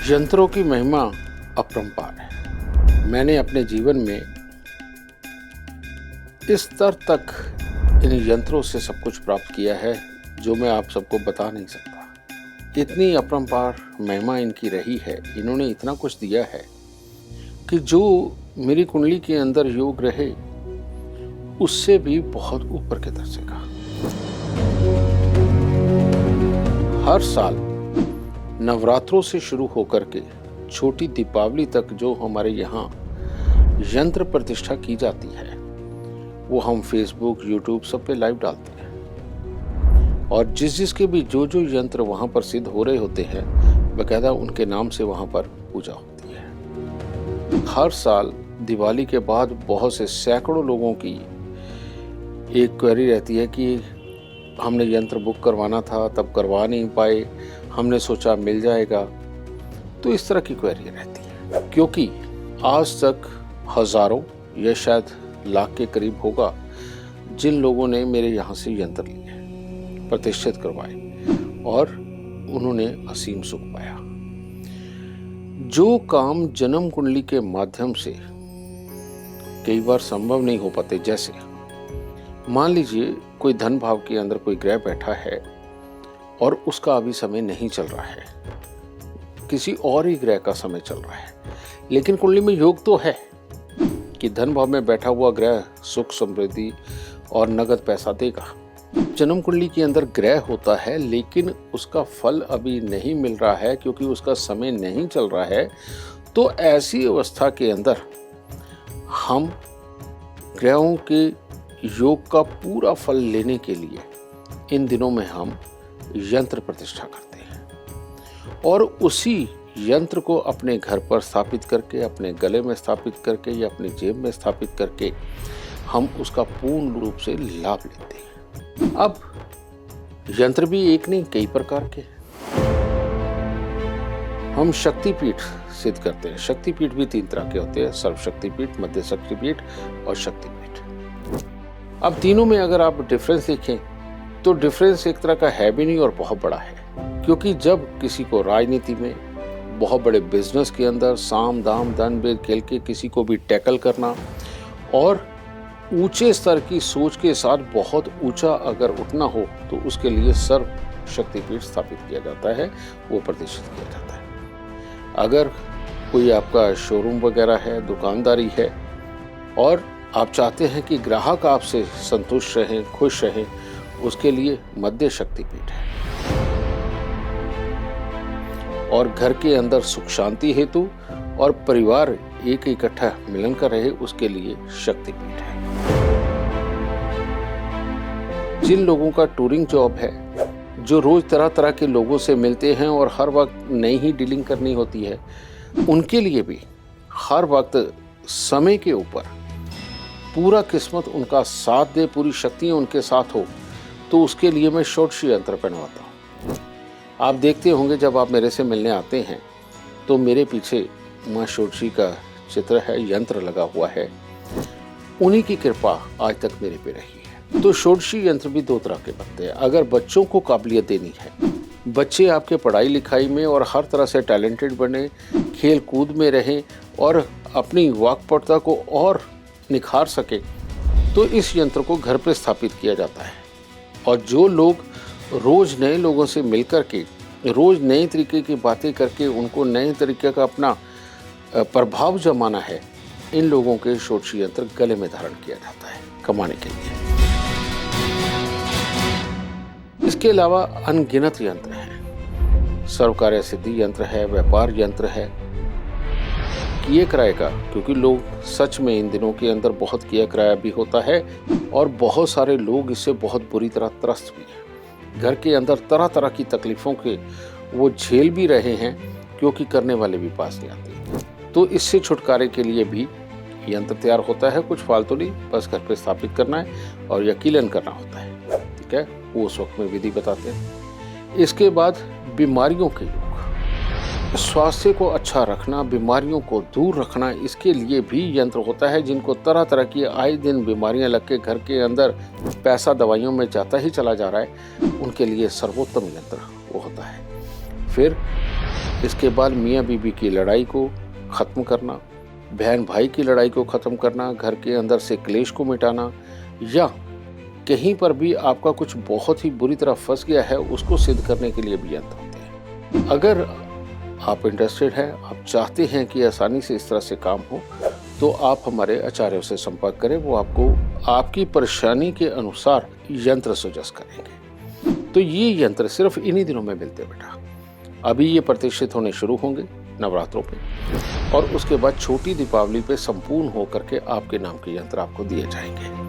यंत्रों की महिमा अपरंपार है। मैंने अपने जीवन में इस स्तर तक इन यंत्रों से सब कुछ प्राप्त किया है जो मैं आप सबको बता नहीं सकता। इतनी अपरंपार महिमा इनकी रही है, इन्होंने इतना कुछ दिया है कि जो मेरी कुंडली के अंदर योग रहे उससे भी बहुत ऊपर के दर्जे का। हर साल नवरात्रों से शुरू होकर के छोटी दीपावली तक जो हमारे यहाँ यंत्र प्रतिष्ठा की जाती है वो हम फेसबुक, यूट्यूब सब पे लाइव डालते हैं। और जिसके भी जो यंत्र वहाँ पर सिद्ध हो रहे होते हैं बकायदा उनके नाम से वहाँ पर पूजा होती है। हर साल दिवाली के बाद बहुत से सैकड़ों लोगों की एक क्वेरी रहती है कि हमने यंत्र बुक करवाना था तब करवा नहीं पाए, हमने सोचा मिल जाएगा। तो इस तरह की क्वेरी रहती है क्योंकि आज तक हजारों या शायद लाख के करीब होगा जिन लोगों ने मेरे यहाँ से यंत्र लिए, प्रतिष्ठित करवाए और उन्होंने असीम सुख पाया। जो काम जन्म कुंडली के माध्यम से कई बार संभव नहीं हो पाते, जैसे मान लीजिए कोई धन भाव के अंदर कोई ग्रह बैठा है और उसका अभी समय नहीं चल रहा है, किसी और ही ग्रह का समय चल रहा है, लेकिन कुंडली में योग तो है कि धन भाव में बैठा हुआ ग्रह सुख, समृद्धि और नगद पैसा देगा। जन्म कुंडली के अंदर ग्रह होता है लेकिन उसका फल अभी नहीं मिल रहा है क्योंकि उसका समय नहीं चल रहा है। तो ऐसी अवस्था के अंदर हम ग्रहों के योग का पूरा फल लेने के लिए इन दिनों में हम यंत्र प्रतिष्ठा करते हैं और उसी यंत्र को अपने घर पर स्थापित करके, अपने गले में स्थापित करके या अपनी जेब में स्थापित करके हम उसका पूर्ण रूप से लाभ लेते हैं। अब यंत्र भी एक नहीं कई प्रकार के हम शक्तिपीठ सिद्ध करते हैं। शक्तिपीठ भी 3 तरह के होते हैं, सर्वशक्तिपीठ, मध्य शक्तिपीठ और शक्तिपीठ। अब तीनों में अगर आप डिफरेंस देखें तो डिफरेंस एक तरह का है भी नहीं और बहुत बड़ा है, क्योंकि जब किसी को राजनीति में, बहुत बड़े बिजनेस के अंदर साम दाम दंड भेद खेल के किसी को भी टैकल करना और ऊंचे स्तर की सोच के साथ बहुत ऊंचा अगर उठना हो तो उसके लिए सर्व शक्तिपीठ स्थापित किया जाता है, वो प्रतिष्ठित किया जाता है। अगर कोई आपका शोरूम वगैरह है, दुकानदारी है और आप चाहते हैं कि ग्राहक आपसे संतुष्ट रहें, खुश रहें, उसके लिए मध्य शक्तिपीठ है। और घर के अंदर सुख शांति हेतु और परिवार एक इकट्ठा मिलन कर रहे उसके लिए शक्तिपीठ है। जिन लोगों का टूरिंग जॉब है, जो रोज तरह तरह के लोगों से मिलते हैं और हर वक्त नई ही डीलिंग करनी होती है, उनके लिए भी हर वक्त समय के ऊपर पूरा किस्मत उनका साथ दे, पूरी शक्तियां उनके साथ हो, तो उसके लिए मैं षोडशी यंत्र पहनवाता हूँ। आप देखते होंगे जब आप मेरे से मिलने आते हैं तो मेरे पीछे माँ षोडशी का चित्र है, यंत्र लगा हुआ है। उन्हीं की कृपा आज तक मेरे पे रही है। तो षोडशी यंत्र भी 2 तरह के बनते हैं। अगर बच्चों को काबिलियत देनी है, बच्चे आपके पढ़ाई लिखाई में और हर तरह से टैलेंटेड बने, खेल कूद में रहें और अपनी वाक्पटुता को और निखार सके, तो इस यंत्र को घर पर स्थापित किया जाता है। और जो लोग रोज नए लोगों से मिलकर के, रोज नए तरीके की बातें करके उनको नए तरीके का अपना प्रभाव जमाना है, इन लोगों के षोडशी यंत्र गले में धारण किया जाता है कमाने के लिए। इसके अलावा अनगिनत यंत्र हैं। सर्वकार्य सिद्धि यंत्र है, व्यापार यंत्र है, किए किराए का, क्योंकि लोग सच में इन दिनों के अंदर बहुत किया किराया भी होता है और बहुत सारे लोग इससे बहुत बुरी तरह त्रस्त भी हैं। घर के अंदर तरह तरह की तकलीफों के वो झेल भी रहे हैं क्योंकि करने वाले भी पास नहीं आते। तो इससे छुटकारे के लिए भी यंत्र तैयार होता है। कुछ फालतू नहीं, बस घर पे स्थापित करना है और यकीनन करना होता है, ठीक है। वो उस वक्त में विधि बताते हैं। इसके बाद बीमारियों के योग, स्वास्थ्य को अच्छा रखना, बीमारियों को दूर रखना, इसके लिए भी यंत्र होता है। जिनको तरह तरह की आए दिन बीमारियां लग के घर के अंदर पैसा दवाइयों में जाता ही चला जा रहा है, उनके लिए सर्वोत्तम यंत्र वो होता है। फिर इसके बाद मियाँ बीबी की लड़ाई को ख़त्म करना, बहन भाई की लड़ाई को ख़त्म करना, घर के अंदर से क्लेश को मिटाना, या कहीं पर भी आपका कुछ बहुत ही बुरी तरह फंस गया है उसको सिद्ध करने के लिए भी यंत्र होते हैं। अगर आप इंटरेस्टेड हैं, आप चाहते हैं कि आसानी से इस तरह से काम हो, तो आप हमारे आचार्यों से संपर्क करें। वो आपको आपकी परेशानी के अनुसार यंत्र सजेस्ट करेंगे। तो ये यंत्र सिर्फ इन्हीं दिनों में मिलते बेटा। अभी ये प्रतिष्ठित होने शुरू होंगे नवरात्रों पे, और उसके बाद छोटी दीपावली पे संपूर्ण होकर के आपके नाम के यंत्र आपको दिए जाएंगे।